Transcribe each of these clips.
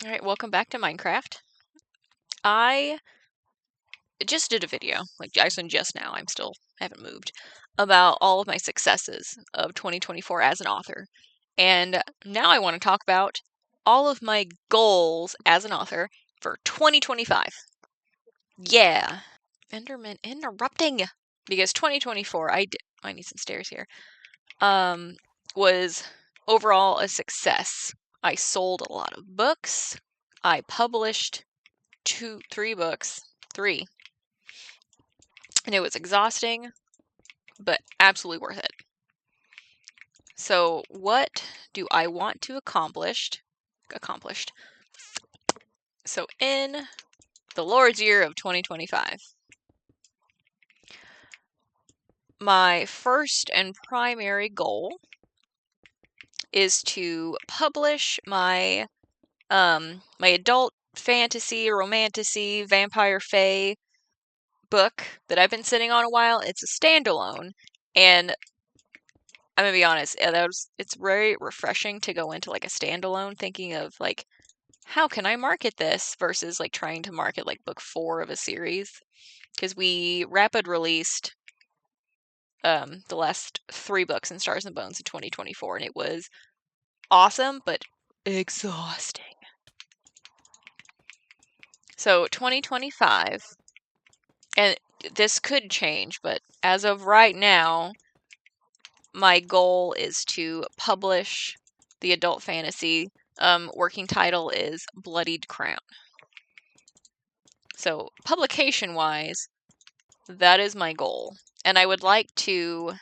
Alright, welcome back to Minecraft. I just did a video, like I said just now, haven't moved, about all of my successes of 2024 as an author. And now I want to talk about all of my goals as an author for 2025. Yeah. Enderman interrupting! Because 2024, I need some stairs here, was overall a success. I sold a lot of books. I published three books, and it was exhausting, but absolutely worth it. So what do I want to accomplished? So in the Lord's year of 2025, my first and primary goal is to publish my my adult fantasy, romantasy, vampire fae book that I've been sitting on a while. It's a standalone, and I'm gonna be honest, it's very refreshing to go into like a standalone thinking of like, how can I market this versus like trying to market like book 4 of a series. Because we rapid released the last 3 books in Stars and Bones in 2024, and it was awesome but exhausting. So 2025, and this could change, but as of right now, my goal is to publish the adult fantasy. Working title is Bloodied Crown. So publication-wise, that is my goal. And I would like to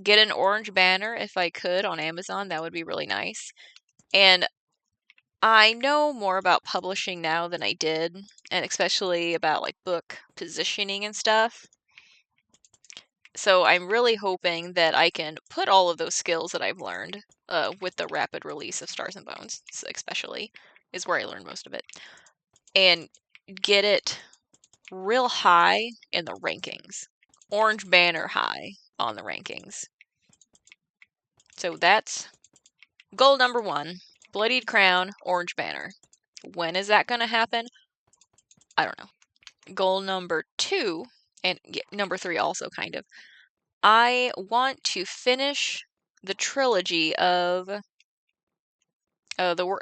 get an orange banner if I could on Amazon. That would be really nice. And I know more about publishing now than I did, and especially about like book positioning and stuff. So I'm really hoping that I can put all of those skills that I've learned with the rapid release of Stars and Bones, especially, is where I learned most of it, and get it real high in the rankings. Orange banner high on the rankings. So that's goal number 1. Bloodied Crown, orange banner. When is that going to happen? I don't know. Goal number 2, and number 3 also kind of. I want to finish the trilogy of the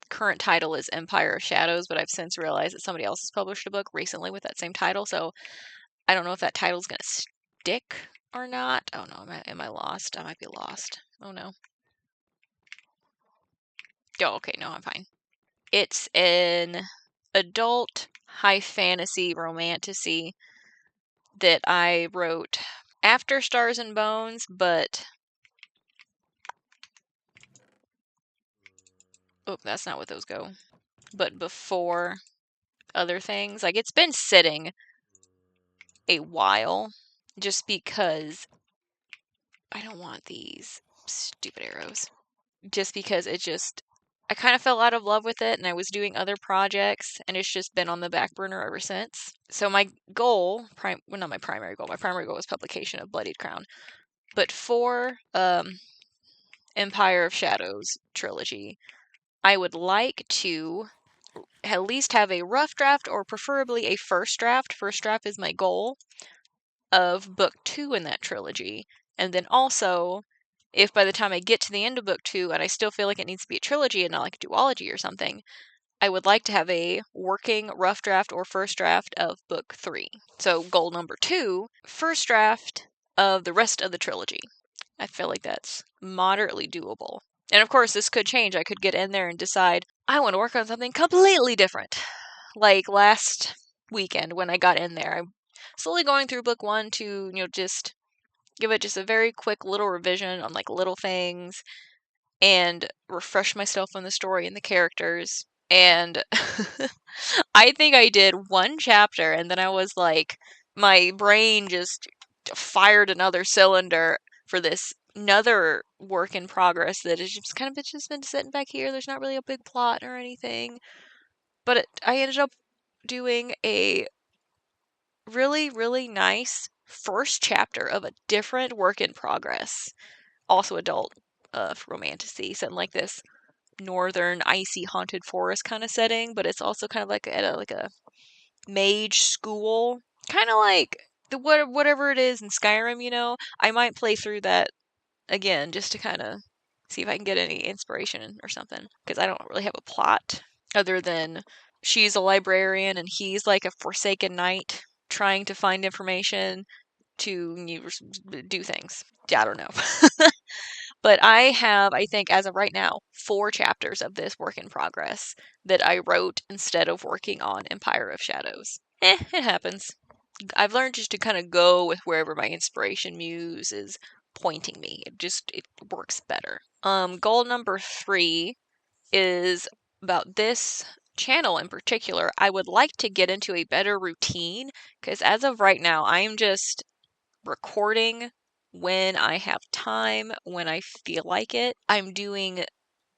current title is Empire of Shadows, but I've since realized that somebody else has published a book recently with that same title, so I don't know if that title's gonna stick or not. Oh no, am I lost? I might be lost. Oh no. Oh, okay, no, I'm fine. It's an adult high fantasy romantasy that I wrote after Stars and Bones, but oh, that's not what those go. But before other things. Like, it's been sitting a while just because I don't want these stupid arrows. Just because I kind of fell out of love with it and I was doing other projects and it's just been on the back burner ever since. So my goal, well, not my primary goal was publication of Bloodied Crown. But for Empire of Shadows trilogy, I would like to at least have a rough draft or preferably a first draft. First draft is my goal of book 2 in that trilogy. And then also, if by the time I get to the end of book 2 and I still feel like it needs to be a trilogy and not like a duology or something, I would like to have a working rough draft or first draft of book 3. So goal number 2, first draft of the rest of the trilogy. I feel like that's moderately doable. And of course, this could change. I could get in there and decide I want to work on something completely different. Like last weekend when I got in there, I slowly going through book 1 to, just give it just a very quick little revision on like little things and refresh myself on the story and the characters. And I think I did 1 chapter and then I was like, my brain just fired another cylinder for this another work in progress that is just kind of just been sitting back here. There's not really a big plot or anything. But I ended up doing a really, really nice first chapter of a different work in progress. Also adult romantasy, something like this northern icy haunted forest kind of setting, but it's also kind of like at a mage school, kind of like whatever it is in Skyrim. I might play through that again just to kind of see if I can get any inspiration or something, because I don't really have a plot other than she's a librarian and he's like a forsaken knight trying to find information to do things. I don't know. But I have, I think, as of right now, 4 chapters of this work in progress that I wrote instead of working on Empire of Shadows. It happens. I've learned just to kind of go with wherever my inspiration muse is pointing me. It works better. Goal number 3 is about this channel in particular. I would like to get into a better routine, because as of right now, I am just recording when I have time, when I feel like it. I'm doing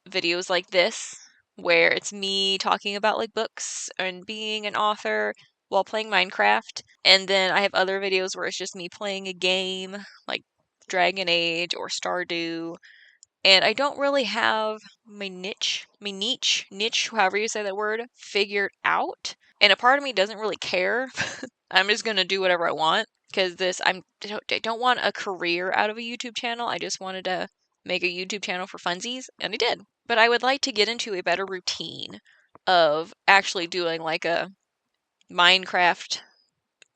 videos like this where it's me talking about like books and being an author while playing Minecraft. And then I have other videos where it's just me playing a game like Dragon Age or Stardew. And I don't really have my niche, however you say that word, figured out. And a part of me doesn't really care. I'm just gonna do whatever I want, because I don't want a career out of a YouTube channel. I just wanted to make a YouTube channel for funsies, and I did. But I would like to get into a better routine of actually doing like a Minecraft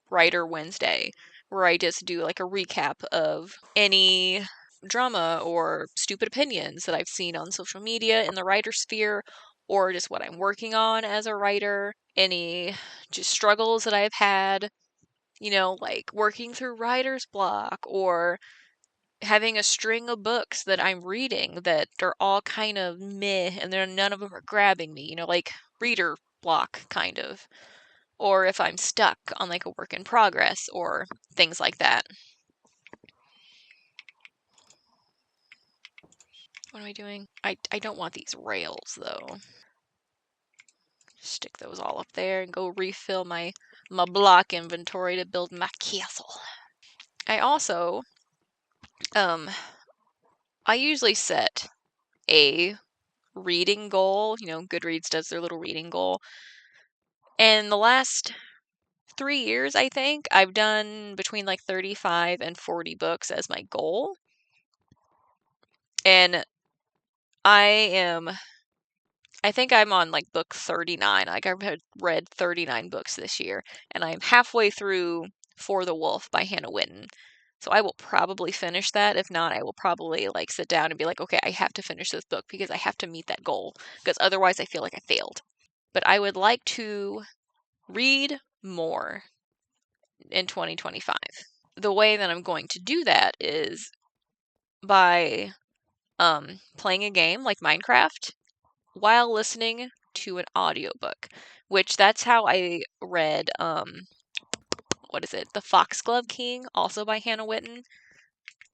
Writer Wednesday, where I just do like a recap of any drama or stupid opinions that I've seen on social media in the writer sphere, or just what I'm working on as a writer, any just struggles that I've had, like working through writer's block, or having a string of books that I'm reading that are all kind of meh and none of them are grabbing me, like reader block kind of. Or if I'm stuck on like a work in progress or things like that. What am I doing? I don't want these rails though. Stick those all up there and go refill my block inventory to build my castle. I also I usually set a reading goal. Goodreads does their little reading goal. And the last 3 years, I think, I've done between like 35 and 40 books as my goal. And I think I'm on like book 39. Like I've read 39 books this year, and I'm halfway through For the Wolf by Hannah Witten. So I will probably finish that. If not, I will probably like sit down and be like, okay, I have to finish this book because I have to meet that goal, because otherwise I feel like I failed. But I would like to read more in 2025. The way that I'm going to do that is by playing a game like Minecraft while listening to an audiobook, which that's how I read what is it? The Foxglove King, also by Hannah Witten,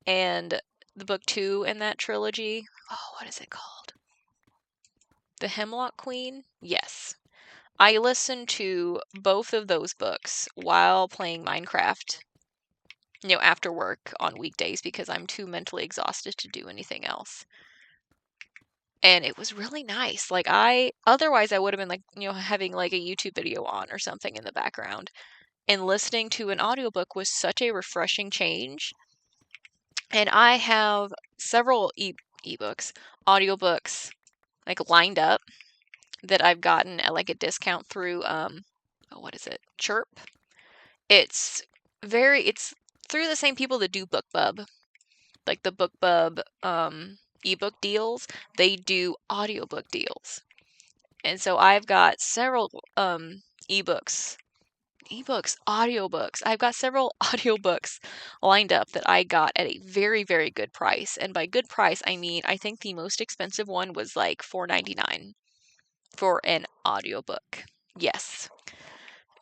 and the book 2 in that trilogy. Oh, what is it called? The Hemlock Queen? Yes. I listened to both of those books while playing Minecraft, after work on weekdays, because I'm too mentally exhausted to do anything else. And it was really nice. Like otherwise I would have been like, having like a YouTube video on or something in the background. And listening to an audiobook was such a refreshing change. And I have several ebooks, audiobooks like lined up that I've gotten at like a discount through what is it? Chirp. It's through the same people that do BookBub. Like the BookBub ebook deals, they do audiobook deals. And so I've got several audiobooks. I've got several audiobooks lined up that I got at a very, very good price. And by good price, I mean, I think the most expensive one was like $4.99 for an audiobook. Yes.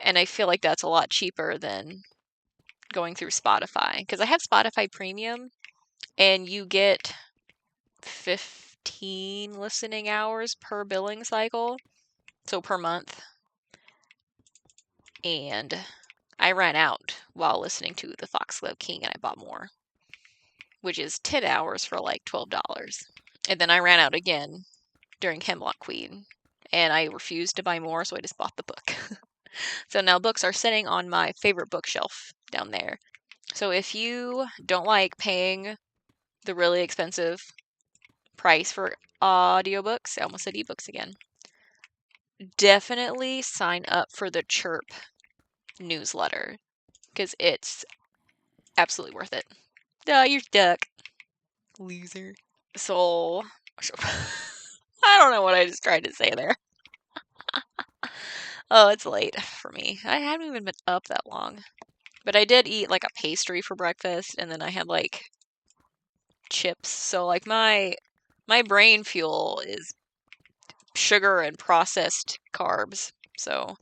And I feel like that's a lot cheaper than going through Spotify, because I have Spotify Premium and you get 15 listening hours per billing cycle, so per month. And I ran out while listening to The Foxglove King, and I bought more, which is 10 hours for like $12. And then I ran out again during Hemlock Queen, and I refused to buy more, so I just bought the book. So now books are sitting on my favorite bookshelf down there. So if you don't like paying the really expensive price for audiobooks, I almost said ebooks again, definitely sign up for the Chirp newsletter because it's absolutely worth it. Duh, you're stuck. Loser. So, I don't know what I just tried to say there. Oh, it's late for me. I haven't even been up that long. But I did eat like a pastry for breakfast, and then I had like chips. So like my brain fuel is sugar and processed carbs. So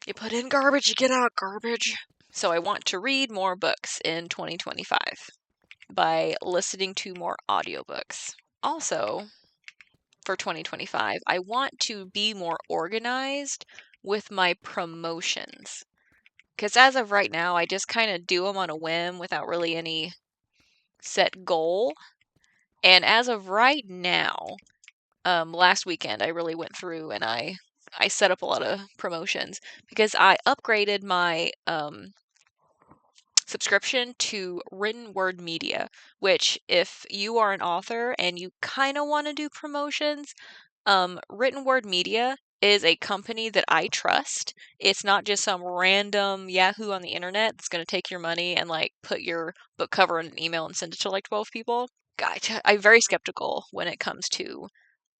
you put in garbage, you get out garbage. So I want to read more books in 2025 by listening to more audiobooks. Also, for 2025, I want to be more organized with my promotions. Because as of right now, I just kind of do them on a whim without really any set goal. And as of right now, last weekend I really went through and I set up a lot of promotions because I upgraded my subscription to Written Word Media, which if you are an author and you kind of want to do promotions, Written Word Media is a company that I trust. It's not just some random Yahoo on the internet that's going to take your money and like put your book cover in an email and send it to like 12 people. I'm very skeptical when it comes to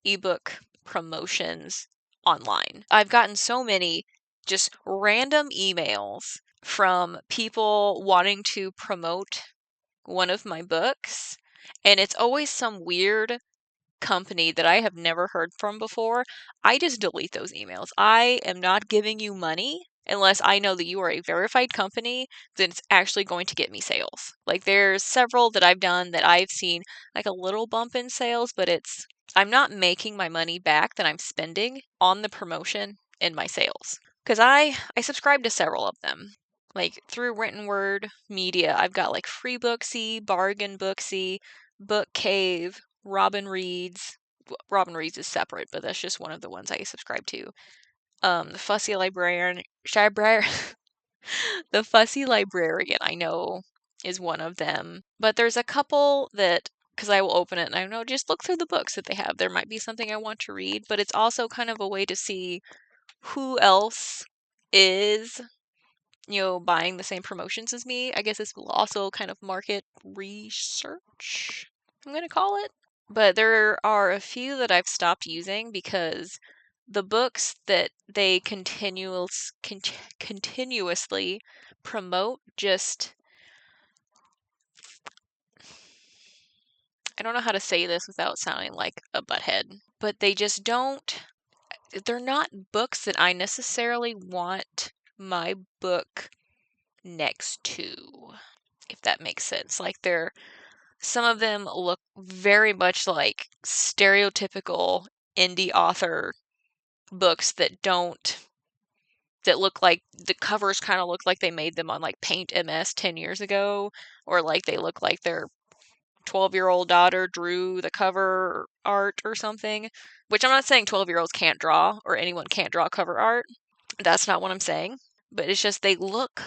ebook promotions online. I've gotten so many just random emails from people wanting to promote one of my books, and it's always some weird company that I have never heard from before. I just delete those emails. I am not giving you money unless I know that you are a verified company that's actually going to get me sales. Like there's several that I've done that I've seen like a little bump in sales, but I'm not making my money back that I'm spending on the promotion in my sales. Because I subscribe to several of them. Like through Written Word Media, I've got like Free Booksy, Bargain Booksy, Book Cave, Robin Reads. Robin Reads is separate, but that's just one of the ones I subscribe to. The Fussy Librarian, the Fussy Librarian, I know is one of them. But there's a couple that, because I will open it and I know just look through the books that they have. There might be something I want to read, but it's also kind of a way to see who else is buying the same promotions as me. I guess it's also kind of market research, I'm going to call it. But there are a few that I've stopped using because the books that they continuously promote just, I don't know how to say this without sounding like a butthead, but they're not books that I necessarily want my book next to, if that makes sense. Like some of them look very much like stereotypical indie author books that look like the covers kind of look like they made them on like Paint MS 10 years ago, or like they look like their 12-year-old daughter drew the cover art or something. Which I'm not saying 12-year-olds can't draw or anyone can't draw cover art. That's not what I'm saying. But it's just they look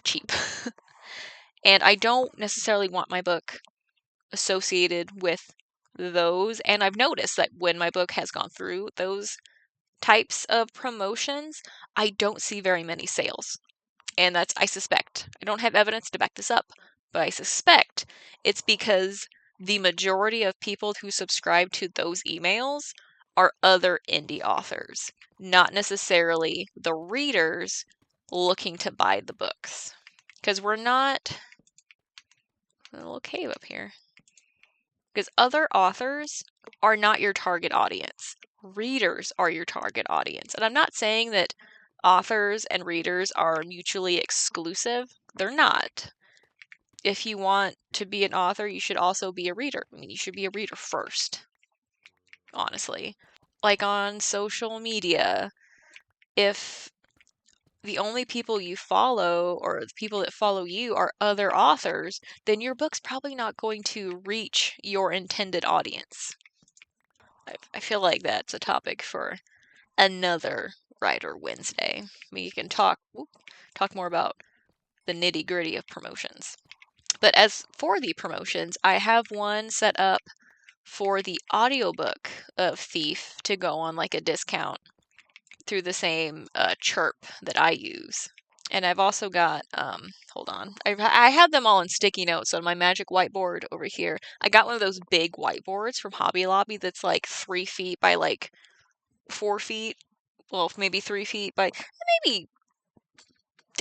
cheap. And I don't necessarily want my book associated with those. And I've noticed that when my book has gone through those types of promotions, I don't see very many sales. And I suspect, I don't have evidence to back this up, but I suspect it's because the majority of people who subscribe to those emails are other indie authors, not necessarily the readers looking to buy the books. Because we're not, a little cave up here. Because other authors are not your target audience. Readers are your target audience. And I'm not saying that authors and readers are mutually exclusive. They're not. If you want to be an author, you should also be a reader. I mean, you should be a reader first, honestly. Like on social media, if the only people you follow or the people that follow you are other authors, then your book's probably not going to reach your intended audience. I feel like that's a topic for another Writer Wednesday. We can talk more about the nitty-gritty of promotions. But as for the promotions, I have one set up for the audiobook of Thief to go on like a discount through the same chirp that I use. And I've also got, hold on, I have them all in sticky notes on my magic whiteboard over here. I got one of those big whiteboards from Hobby Lobby that's like 3 feet by like 4 feet. Well, maybe 3 feet by maybe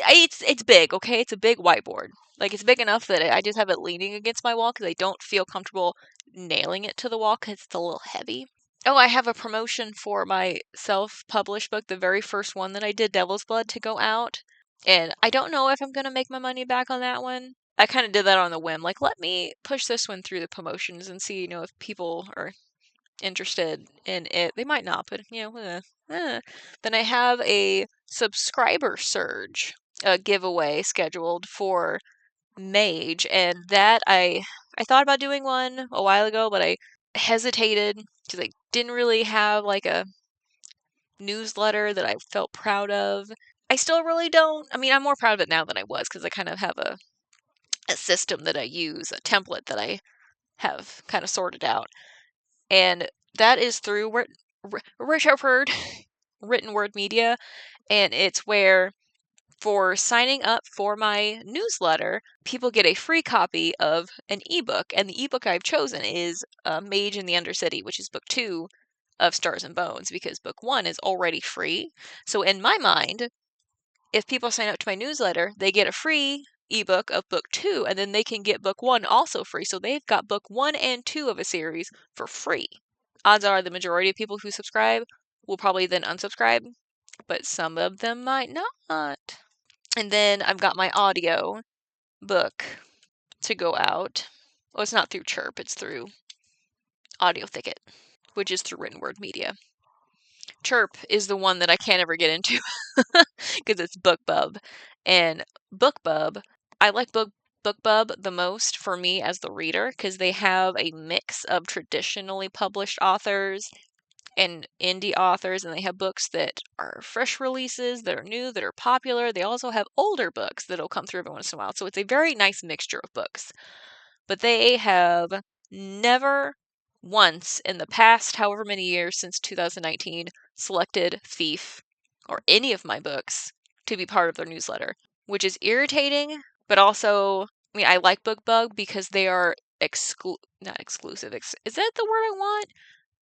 it's big, okay? It's a big whiteboard. Like it's big enough that I just have it leaning against my wall because I don't feel comfortable nailing it to the wall because it's a little heavy. Oh, I have a promotion for my self-published book, the very first one that I did, Devil's Blood, to go out. And I don't know if I'm going to make my money back on that one. I kind of did that on the whim. Like, let me push this one through the promotions and see, if people are interested in it. They might not, but, Then I have a subscriber surge giveaway scheduled for Mage, and that I thought about doing one a while ago, but I hesitated because I didn't really have like a newsletter that I felt proud of. I still really don't. I mean, I'm more proud of it now than I was because I kind of have a system that I use, a template that I have kind of sorted out. And that is through Richard Written Word Media, and it's where for signing up for my newsletter, people get a free copy of an ebook, and the ebook I've chosen is Mage in the Undercity, which is book 2 of Stars and Bones, because book 1 is already free. So in my mind, if people sign up to my newsletter, they get a free ebook of book 2, and then they can get book 1 also free. So they've got book 1 and 2 of a series for free. Odds are the majority of people who subscribe will probably then unsubscribe, but some of them might not. And then I've got my audio book to go out. Well, it's not through Chirp, it's through Audio Thicket, which is through Written Word Media. Chirp is the one that I can't ever get into because it's BookBub. And BookBub, I like BookBub the most for me as the reader because they have a mix of traditionally published authors and indie authors, and they have books that are fresh releases, that are new, that are popular. They also have older books that'll come through every once in a while. So it's a very nice mixture of books. But they have never once in the past, however many years since 2019, selected Thief or any of my books to be part of their newsletter, which is irritating, but also, I mean, I like BookBub because they are not exclusive. Is that the word I want?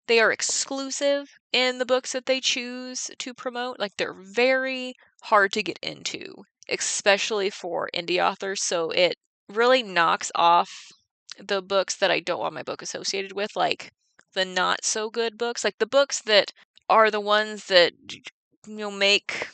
They are exclusive in the books that they choose to promote. Like they're very hard to get into, especially for indie authors. So it really knocks off the books that I don't want my book associated with, like the not so good books, like the books that are the ones that make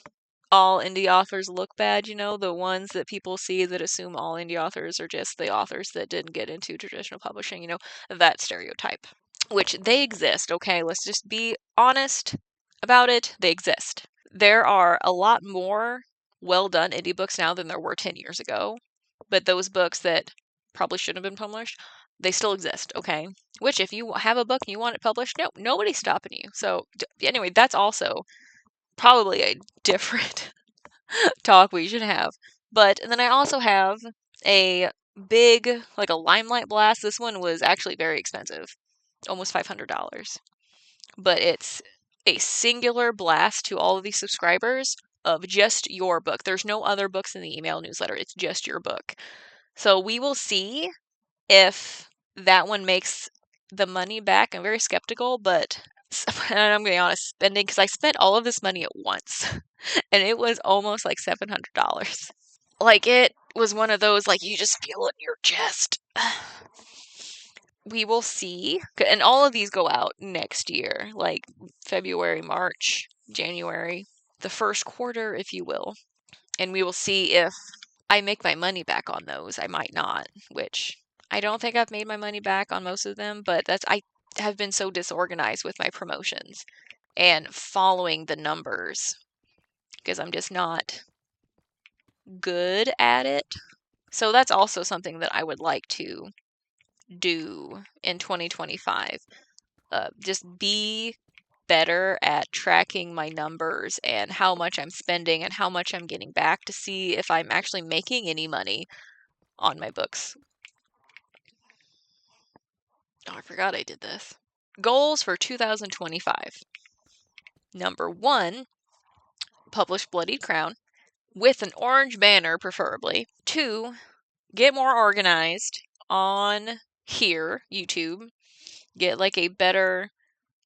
all indie authors look bad, the ones that people see that assume all indie authors are just the authors that didn't get into traditional publishing, that stereotype, which they exist, okay? Let's just be honest about it. They exist. There are a lot more well done indie books now than there were 10 years ago, but those books that probably shouldn't have been published, they still exist, okay? Which, if you have a book and you want it published, no, nobody's stopping you. So, anyway, that's also probably a different talk we should have. But and then I also have a big, like a Limelight Blast. This one was actually very expensive, almost $500. But it's a singular blast to all of these subscribers of just your book. There's no other books in the email newsletter. It's just your book. So we will see if that one makes the money back. I'm very skeptical, but and I'm going to be honest, spending, because I spent all of this money at once, and it was almost like $700. Like, it was one of those, like, you just feel it in your chest. We will see. And all of these go out next year, like February, March, January, the first quarter, if you will. And we will see if I make my money back on those. I might not, which I don't think I've made my money back on most of them, but I have been so disorganized with my promotions and following the numbers because I'm just not good at it. So that's also something that I would like to do in 2025. just be better at tracking my numbers and how much I'm spending and how much I'm getting back to see if I'm actually making any money on my books. Oh, I forgot I did this. Goals for 2025. Number 1, publish Bloodied Crown with an orange banner, preferably. 2, get more organized on here, YouTube. Get like a better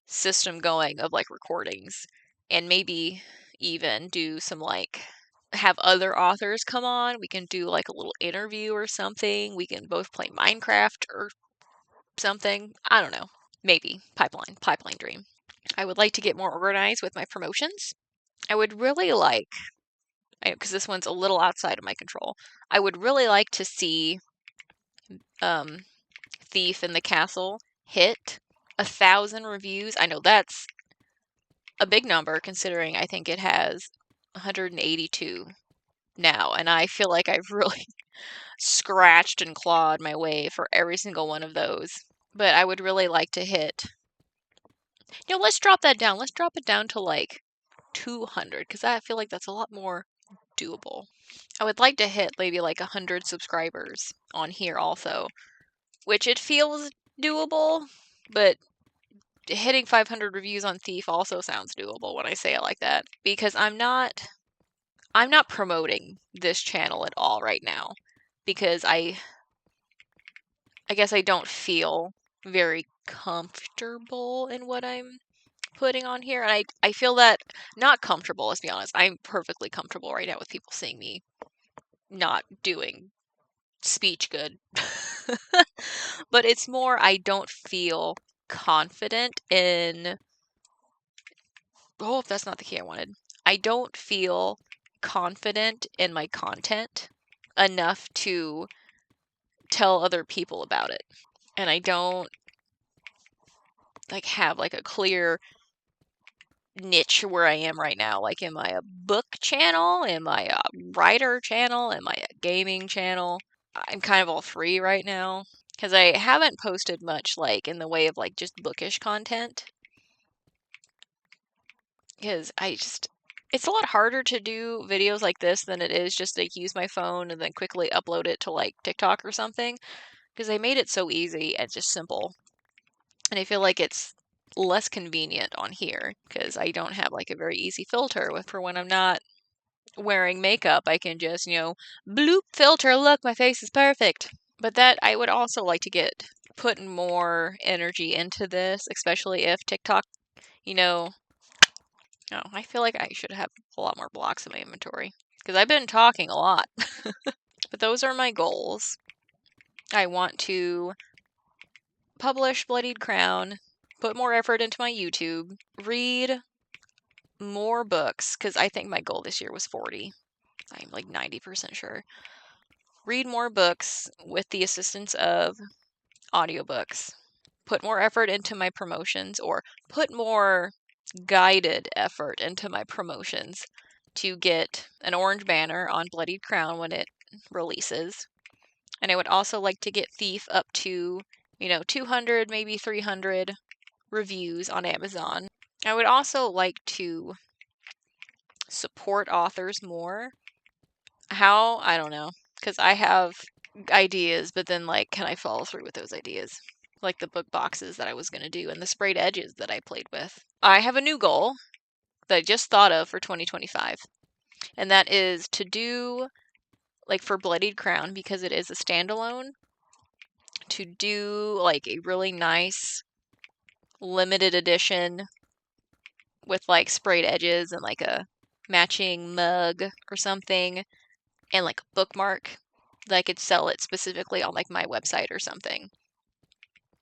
system going of like recordings, and maybe even do some like have other authors come on. We can do like a little interview or something. We can both play Minecraft or something. I don't know. Maybe pipeline dream. I would like to get more organized with my promotions. I would really like, because this one's a little outside of my control, I would really like to see Thief in the Castle hit 1,000 reviews. I know that's a big number considering I think it has 182 now, and I feel like I've really scratched and clawed my way for every single one of those. But I would really like to hit, let's drop that down. Let's drop it down to like 200 because I feel like that's a lot more doable. I would like to hit maybe like 100 subscribers on here also, which it feels doable, but hitting 500 reviews on Thief also sounds doable when I say it like that, because I'm not promoting this channel at all right now, because I guess I don't feel very comfortable in what I'm putting on here, and I feel that not comfortable, let's be honest. I'm perfectly comfortable right now with people seeing me not doing speech good. But it's more I don't feel confident in, oh, that's not the key I wanted. I don't feel confident in my content enough to tell other people about it. And I don't like have like a clear niche where I am right now. Like, am I a book channel? Am I a writer channel? Am I a gaming channel? I'm kind of all three right now because I haven't posted much like in the way of like just bookish content, because it's a lot harder to do videos like this than it is just like use my phone and then quickly upload it to like TikTok or something, because they made it so easy and just simple. And I feel like it's less convenient on here because I don't have like a very easy filter for when I'm not wearing makeup. I can just, bloop filter, look, my face is perfect. But that I would also like to put more energy into this, especially if TikTok, oh, I feel like I should have a lot more blocks in my inventory because I've been talking a lot. But those are my goals. I want to publish Bloodied Crown, put more effort into my YouTube, read more books, because I think my goal this year was 40. I'm like 90% sure. Read more books with the assistance of audiobooks. Put more effort into my promotions, or put more guided effort into my promotions to get an orange banner on Bloodied Crown when it releases. And I would also like to get Thief up to, 200, maybe 300 reviews on Amazon. I would also like to support authors more. How? I don't know. Because I have ideas, but then, like, can I follow through with those ideas? Like the book boxes that I was going to do and the sprayed edges that I played with. I have a new goal that I just thought of for 2025. And that is to do, like for Bloodied Crown, because it is a standalone, to do like a really nice limited edition with like sprayed edges and like a matching mug or something, and like a bookmark that I could sell it specifically on like my website or something.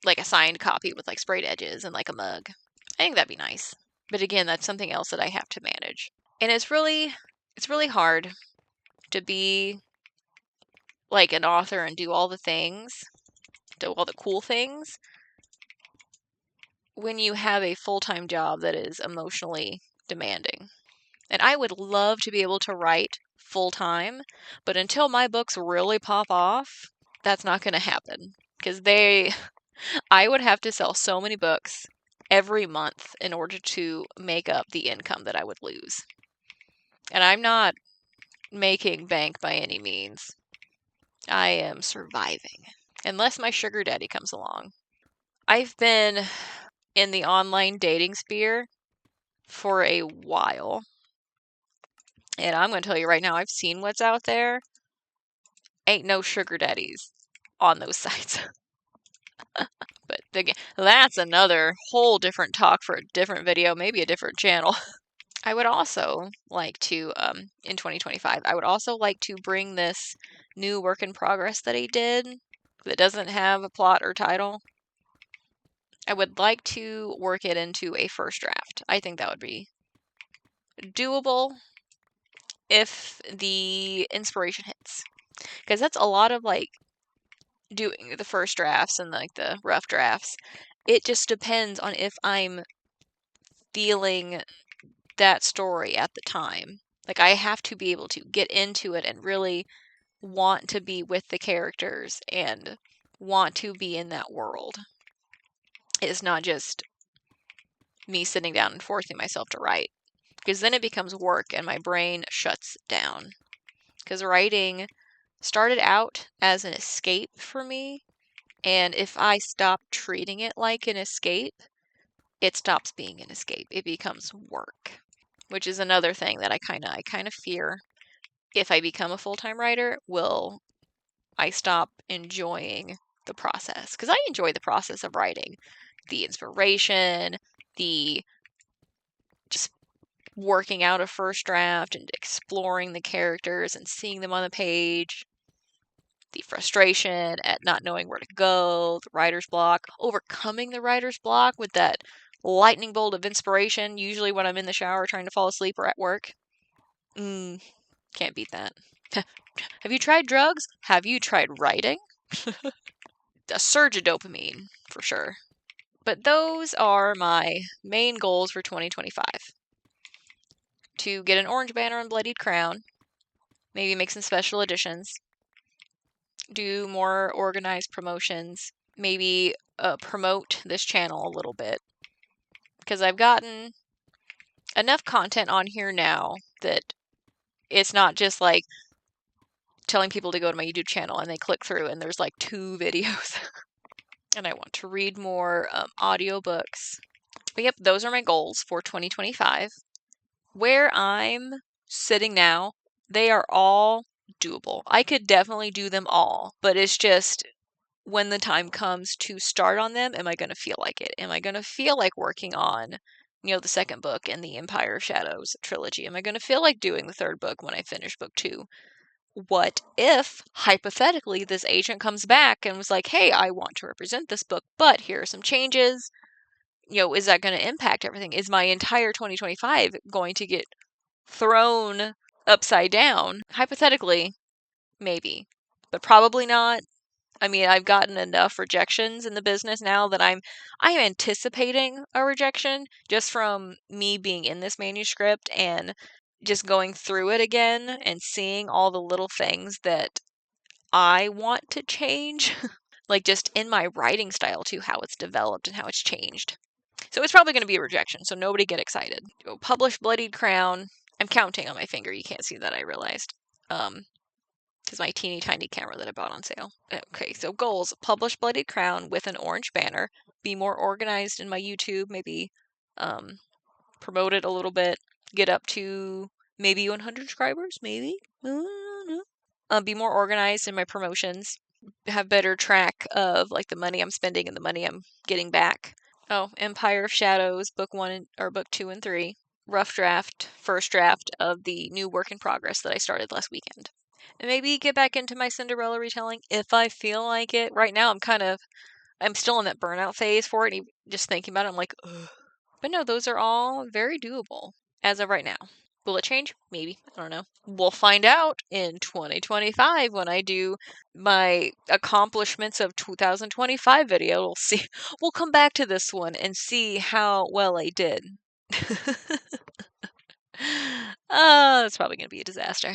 Like a signed copy with like sprayed edges and like a mug. I think that'd be nice. But again, that's something else that I have to manage. And it's really hard to be like an author and do all the things, do all the cool things, when you have a full-time job that is emotionally demanding. And I would love to be able to write full-time, but until my books really pop off, that's not going to happen. Because I would have to sell so many books every month in order to make up the income that I would lose. And I'm not making bank by any means. I am surviving. Unless my sugar daddy comes along. I've been in the online dating sphere for a while. And I'm going to tell you right now, I've seen what's out there. Ain't no sugar daddies on those sites. But again, that's another whole different talk for a different video, maybe a different channel. I would also like to, in 2025, I would also like to bring this new work in progress that I did that doesn't have a plot or title. I would like to work it into a first draft. I think that would be doable if the inspiration hits. Because that's a lot of like doing the first drafts and like the rough drafts. It just depends on if I'm feeling that story at the time. Like I have to be able to get into it and really want to be with the characters and want to be in that world. It's not just me sitting down and forcing myself to write. Because then it becomes work and my brain shuts down. Because writing started out as an escape for me, and if I stop treating it like an escape, it stops being an escape. It becomes work, which is another thing that I kind of fear. If I become a full-time writer, will I stop enjoying the process? Because I enjoy the process of writing, the inspiration, the just working out a first draft and exploring the characters and seeing them on the page, the frustration at not knowing where to go, the writer's block, overcoming the writer's block with that lightning bolt of inspiration, usually when I'm in the shower trying to fall asleep or at work. Can't beat that. Have you tried drugs? Have you tried writing? A surge of dopamine, for sure. But those are my main goals for 2025. To get an orange banner and bloodied crown, maybe make some special editions, do more organized promotions, maybe promote this channel a little bit. Because I've gotten enough content on here now that it's not just like telling people to go to my YouTube channel and they click through and there's like 2 videos. And I want to read more audiobooks. But yep, those are my goals for 2025. Where I'm sitting now, they are all doable. I could definitely do them all, but it's just when the time comes to start on them, am I going to feel like it? Am I going to feel like working on, the second book in the Empire of Shadows trilogy? Am I going to feel like doing the third book when I finish book 2? What if, hypothetically, this agent comes back and was like, hey, I want to represent this book, but here are some changes. Is that going to impact everything? Is my entire 2025 going to get thrown upside down? Hypothetically, maybe, but probably not. I mean, I've gotten enough rejections in the business now that I'm anticipating a rejection just from me being in this manuscript and just going through it again and seeing all the little things that I want to change. Like just in my writing style too, how it's developed and how it's changed. So it's probably going to be a rejection, so nobody get excited. Publish Bloodied Crown. I'm counting on my finger. You can't see that, I realized. Because my teeny tiny camera that I bought on sale. Okay, so goals. Publish Bloodied Crown with an orange banner. Be more organized in my YouTube. Maybe promote it a little bit. Get up to maybe 100 subscribers. Maybe. Be more organized in my promotions. Have better track of like the money I'm spending and the money I'm getting back. Oh, Empire of Shadows, book 1 or book 2 and 3. Rough draft, first draft of the new work in progress that I started last weekend. And maybe get back into my Cinderella retelling if I feel like it. Right now, I'm still in that burnout phase for it. And just thinking about it, I'm like, ugh. But no, those are all very doable as of right now. Will it change? Maybe. I don't know. We'll find out in 2025 when I do my accomplishments of 2025 video. We'll see. We'll come back to this one and see how well I did. It's probably going to be a disaster.